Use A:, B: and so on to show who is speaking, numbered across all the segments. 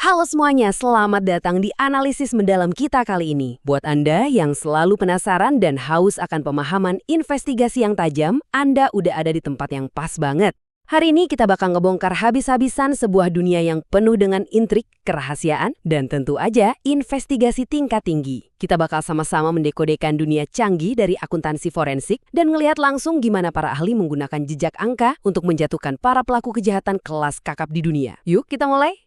A: Halo semuanya, selamat datang di analisis mendalam kita kali ini. Buat Anda yang selalu penasaran dan haus akan pemahaman investigasi yang tajam, Anda udah ada di tempat yang pas banget. Hari ini kita bakal ngebongkar habis-habisan sebuah dunia yang penuh dengan intrik, kerahasiaan, dan tentu aja investigasi tingkat tinggi. Kita bakal sama-sama mendekodekan dunia canggih dari akuntansi forensik dan ngelihat langsung gimana para ahli menggunakan jejak angka untuk menjatuhkan para pelaku kejahatan kelas kakap di dunia. Yuk kita mulai!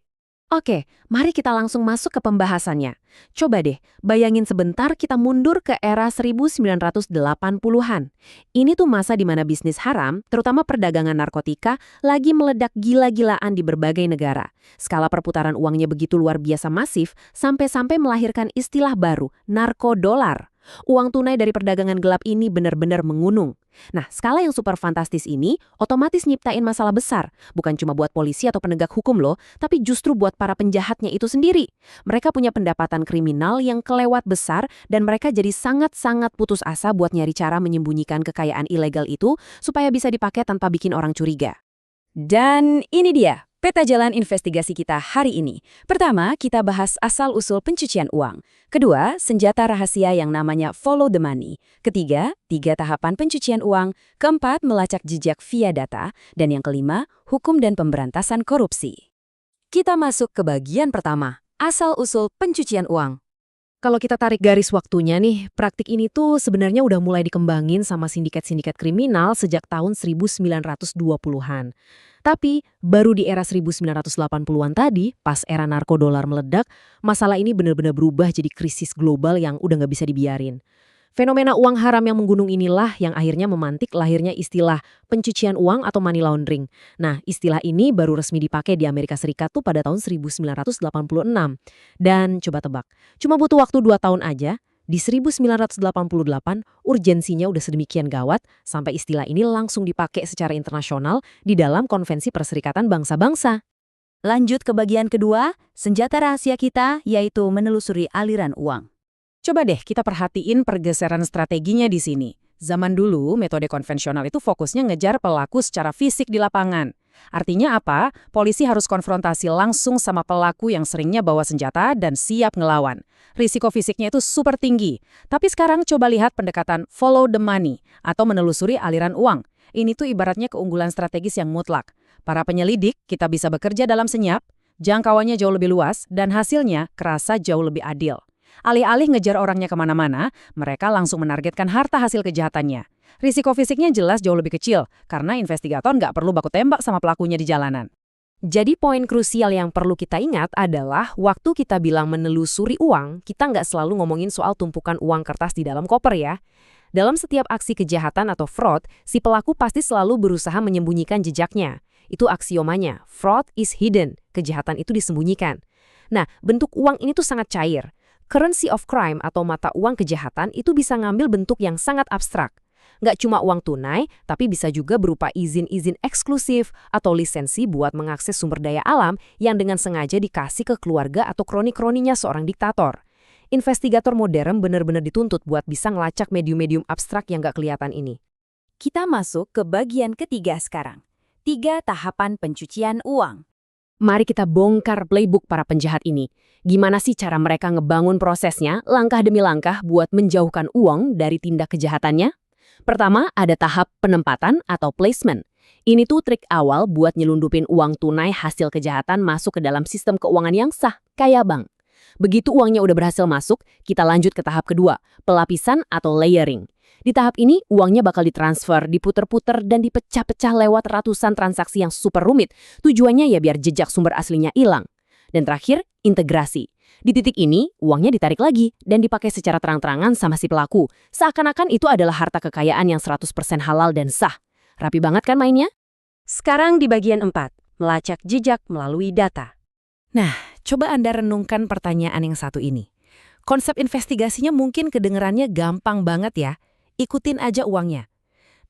B: Oke, mari kita langsung masuk ke pembahasannya. Coba deh, bayangin sebentar kita mundur ke era 1980-an. Ini tuh masa di mana bisnis haram, terutama perdagangan narkotika, lagi meledak gila-gilaan di berbagai negara. Skala perputaran uangnya begitu luar biasa masif, sampai-sampai melahirkan istilah baru, narkodolar. Uang tunai dari perdagangan gelap ini benar-benar mengunung. Nah, skala yang super fantastis ini otomatis nyiptain masalah besar. Bukan cuma buat polisi atau penegak hukum loh, tapi justru buat para penjahatnya itu sendiri. Mereka punya pendapatan kriminal yang kelewat besar dan mereka jadi sangat-sangat putus asa buat nyari cara menyembunyikan kekayaan ilegal itu supaya bisa dipakai tanpa bikin orang curiga.
A: Dan ini dia peta jalan investigasi kita hari ini. Pertama, kita bahas asal-usul pencucian uang. Kedua, senjata rahasia yang namanya follow the money. Ketiga, 3 tahapan pencucian uang. Keempat, melacak jejak via data. Dan yang kelima, hukum dan pemberantasan korupsi. Kita masuk ke bagian pertama, asal-usul pencucian uang. Kalau kita tarik garis waktunya nih, praktik ini tuh sebenarnya udah mulai dikembangin sama sindikat-sindikat kriminal sejak tahun 1920-an. Tapi baru di era 1980-an tadi, pas era narkodolar meledak, masalah ini benar-benar berubah jadi krisis global yang udah nggak bisa dibiarin. Fenomena uang haram yang menggunung inilah yang akhirnya memantik lahirnya istilah pencucian uang atau money laundering. Nah, istilah ini baru resmi dipakai di Amerika Serikat tuh pada tahun 1986. Dan coba tebak, cuma butuh waktu 2 tahun aja, di 1988 urgensinya udah sedemikian gawat sampai istilah ini langsung dipakai secara internasional di dalam Konvensi Perserikatan Bangsa-Bangsa.
C: Lanjut ke bagian kedua, senjata rahasia kita yaitu menelusuri aliran uang.
B: Coba deh kita perhatiin pergeseran strateginya di sini. Zaman dulu, metode konvensional itu fokusnya ngejar pelaku secara fisik di lapangan. Artinya apa? Polisi harus konfrontasi langsung sama pelaku yang seringnya bawa senjata dan siap ngelawan. Risiko fisiknya itu super tinggi. Tapi sekarang coba lihat pendekatan follow the money atau menelusuri aliran uang. Ini tuh ibaratnya keunggulan strategis yang mutlak. Para penyelidik, kita bisa bekerja dalam senyap, jangkauannya jauh lebih luas, dan hasilnya kerasa jauh lebih adil. Alih-alih ngejar orangnya kemana-mana, mereka langsung menargetkan harta hasil kejahatannya. Risiko fisiknya jelas jauh lebih kecil, karena investigator nggak perlu baku tembak sama pelakunya di jalanan.
A: Jadi poin krusial yang perlu kita ingat adalah waktu kita bilang menelusuri uang, kita nggak selalu ngomongin soal tumpukan uang kertas di dalam koper ya. Dalam setiap aksi kejahatan atau fraud, si pelaku pasti selalu berusaha menyembunyikan jejaknya. Itu aksiomanya, fraud is hidden, kejahatan itu disembunyikan. Nah, bentuk uang ini tuh sangat cair. Currency of crime atau mata uang kejahatan itu bisa ngambil bentuk yang sangat abstrak. Nggak cuma uang tunai, tapi bisa juga berupa izin-izin eksklusif atau lisensi buat mengakses sumber daya alam yang dengan sengaja dikasih ke keluarga atau kroni-kroninya seorang diktator. Investigator modern benar-benar dituntut buat bisa ngelacak medium-medium abstrak yang nggak kelihatan ini.
C: Kita masuk ke bagian ketiga sekarang. 3 tahapan pencucian uang.
A: Mari kita bongkar playbook para penjahat ini. Gimana sih cara mereka ngebangun prosesnya, langkah demi langkah buat menjauhkan uang dari tindak kejahatannya? Pertama, ada tahap penempatan atau placement. Ini tuh trik awal buat nyelundupin uang tunai hasil kejahatan masuk ke dalam sistem keuangan yang sah, kayak bank. Begitu uangnya udah berhasil masuk, kita lanjut ke tahap kedua, pelapisan atau layering. Di tahap ini, uangnya bakal ditransfer, diputer-puter, dan dipecah-pecah lewat ratusan transaksi yang super rumit. Tujuannya ya biar jejak sumber aslinya hilang. Dan terakhir, integrasi. Di titik ini, uangnya ditarik lagi dan dipakai secara terang-terangan sama si pelaku. Seakan-akan itu adalah harta kekayaan yang 100% halal dan sah. Rapi banget kan mainnya? Sekarang di bagian 4, melacak jejak melalui data.
B: Nah, coba Anda renungkan pertanyaan yang satu ini. Konsep investigasinya mungkin kedengerannya gampang banget ya. Ikutin aja uangnya.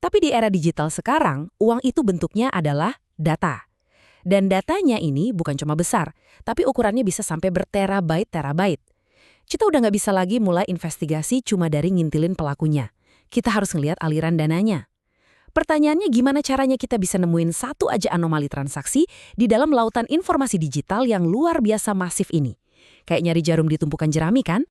B: Tapi di era digital sekarang, uang itu bentuknya adalah data. Dan datanya ini bukan cuma besar, tapi ukurannya bisa sampai berterabyte-terabyte. Kita udah nggak bisa lagi mulai investigasi cuma dari ngintilin pelakunya. Kita harus ngelihat aliran dananya. Pertanyaannya gimana caranya kita bisa nemuin satu aja anomali transaksi di dalam lautan informasi digital yang luar biasa masif ini? Kayak nyari jarum di tumpukan jerami kan?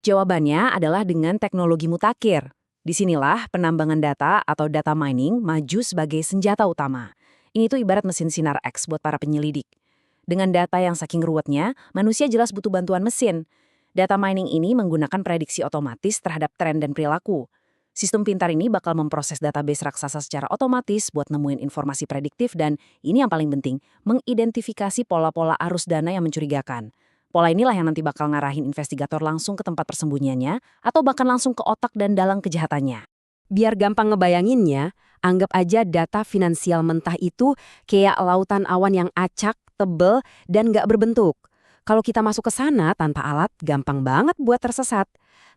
A: Jawabannya adalah dengan teknologi mutakhir. Disinilah penambangan data atau data mining maju sebagai senjata utama. Ini tuh ibarat mesin sinar X buat para penyelidik. Dengan data yang saking ruwetnya, manusia jelas butuh bantuan mesin. Data mining ini menggunakan prediksi otomatis terhadap tren dan perilaku. Sistem pintar ini bakal memproses database raksasa secara otomatis buat nemuin informasi prediktif dan, ini yang paling penting, mengidentifikasi pola-pola arus dana yang mencurigakan. Pola inilah yang nanti bakal ngarahin investigator langsung ke tempat persembunyiannya atau bahkan langsung ke otak dan dalang kejahatannya.
B: Biar gampang ngebayanginnya, anggap aja data finansial mentah itu kayak lautan awan yang acak, tebel, dan nggak berbentuk. Kalau kita masuk ke sana tanpa alat, gampang banget buat tersesat.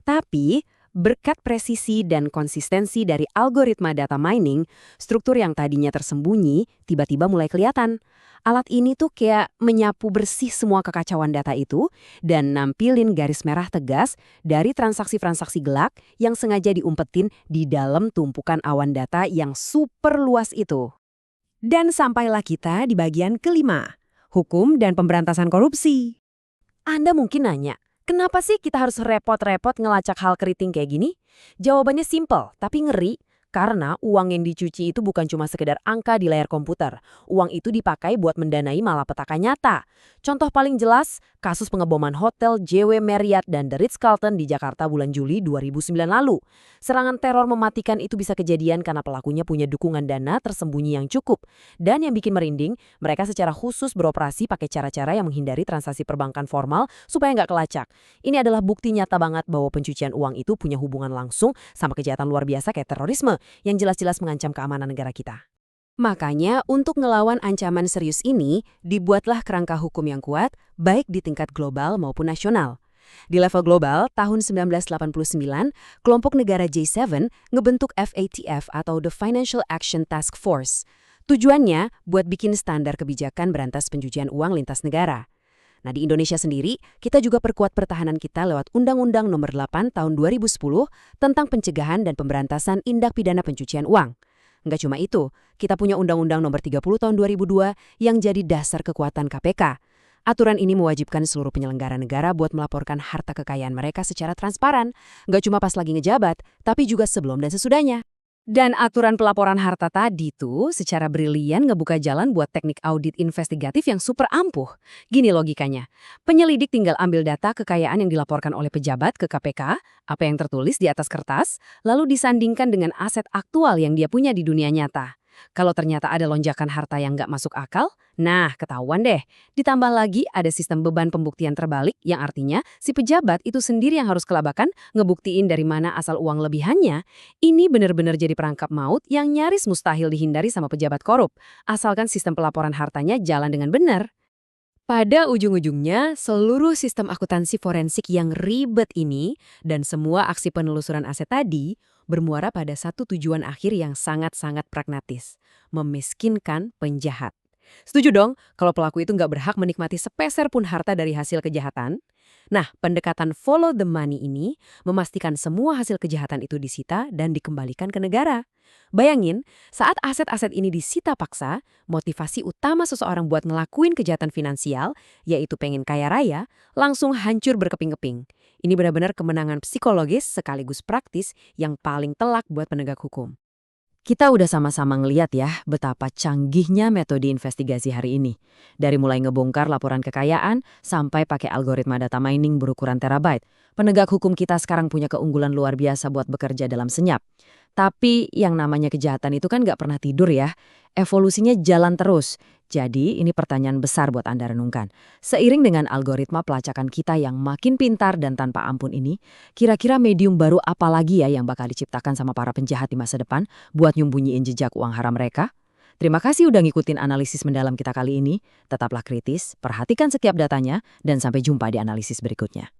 B: Tapi, berkat presisi dan konsistensi dari algoritma data mining, struktur yang tadinya tersembunyi tiba-tiba mulai kelihatan. Alat ini tuh kayak menyapu bersih semua kekacauan data itu dan nampilin garis merah tegas dari transaksi-transaksi gelap yang sengaja diumpetin di dalam tumpukan awan data yang super luas itu. Dan sampailah kita di bagian kelima, hukum dan pemberantasan korupsi. Anda mungkin nanya, kenapa sih kita harus repot-repot ngelacak hal keriting kayak gini? Jawabannya simpel, tapi ngeri. Karena uang yang dicuci itu bukan cuma sekedar angka di layar komputer. Uang itu dipakai buat mendanai malapetaka nyata. Contoh paling jelas, kasus pengeboman hotel JW Marriott dan The Ritz-Carlton di Jakarta bulan Juli 2009 lalu. Serangan teror mematikan itu bisa kejadian karena pelakunya punya dukungan dana tersembunyi yang cukup. Dan yang bikin merinding, mereka secara khusus beroperasi pakai cara-cara yang menghindari transaksi perbankan formal supaya nggak kelacak. Ini adalah bukti nyata banget bahwa pencucian uang itu punya hubungan langsung sama kejahatan luar biasa kayak terorisme yang jelas-jelas mengancam keamanan negara kita. Makanya, untuk ngelawan ancaman serius ini, dibuatlah kerangka hukum yang kuat, baik di tingkat global maupun nasional. Di level global, tahun 1989, kelompok negara G7 ngebentuk FATF atau The Financial Action Task Force. Tujuannya buat bikin standar kebijakan berantas pencucian uang lintas negara. Nah, di Indonesia sendiri, kita juga perkuat pertahanan kita lewat Undang-Undang Nomor 8 Tahun 2010 tentang pencegahan dan pemberantasan tindak pidana pencucian uang. Nggak cuma itu, kita punya Undang-Undang Nomor 30 Tahun 2002 yang jadi dasar kekuatan KPK. Aturan ini mewajibkan seluruh penyelenggara negara buat melaporkan harta kekayaan mereka secara transparan, nggak cuma pas lagi ngejabat, tapi juga sebelum dan sesudahnya. Dan aturan pelaporan harta tadi tuh secara brilian ngebuka jalan buat teknik audit investigatif yang super ampuh. Gini logikanya, penyelidik tinggal ambil data kekayaan yang dilaporkan oleh pejabat ke KPK, apa yang tertulis di atas kertas, lalu disandingkan dengan aset aktual yang dia punya di dunia nyata. Kalau ternyata ada lonjakan harta yang nggak masuk akal, nah ketahuan deh. Ditambah lagi ada sistem beban pembuktian terbalik yang artinya si pejabat itu sendiri yang harus kelabakan ngebuktiin dari mana asal uang lebihannya. Ini benar-benar jadi perangkap maut yang nyaris mustahil dihindari sama pejabat korup, asalkan sistem pelaporan hartanya jalan dengan benar. Pada ujung-ujungnya, seluruh sistem akuntansi forensik yang ribet ini dan semua aksi penelusuran aset tadi bermuara pada satu tujuan akhir yang sangat-sangat pragmatis, memiskinkan penjahat. Setuju dong kalau pelaku itu nggak berhak menikmati sepeser pun harta dari hasil kejahatan? Nah, pendekatan follow the money ini memastikan semua hasil kejahatan itu disita dan dikembalikan ke negara. Bayangin, saat aset-aset ini disita paksa, motivasi utama seseorang buat ngelakuin kejahatan finansial, yaitu pengen kaya raya, langsung hancur berkeping-keping. Ini benar-benar kemenangan psikologis sekaligus praktis yang paling telak buat penegak hukum. Kita udah sama-sama ngeliat ya betapa canggihnya metode investigasi hari ini. Dari mulai ngebongkar laporan kekayaan sampai pakai algoritma data mining berukuran terabyte. Penegak hukum kita sekarang punya keunggulan luar biasa buat bekerja dalam senyap. Tapi yang namanya kejahatan itu kan nggak pernah tidur ya. Evolusinya jalan terus. Jadi ini pertanyaan besar buat Anda renungkan. Seiring dengan algoritma pelacakan kita yang makin pintar dan tanpa ampun ini, kira-kira medium baru apa lagi ya yang bakal diciptakan sama para penjahat di masa depan buat nyembunyiin jejak uang haram mereka? Terima kasih udah ngikutin analisis mendalam kita kali ini. Tetaplah kritis, perhatikan setiap datanya, dan sampai jumpa di analisis berikutnya.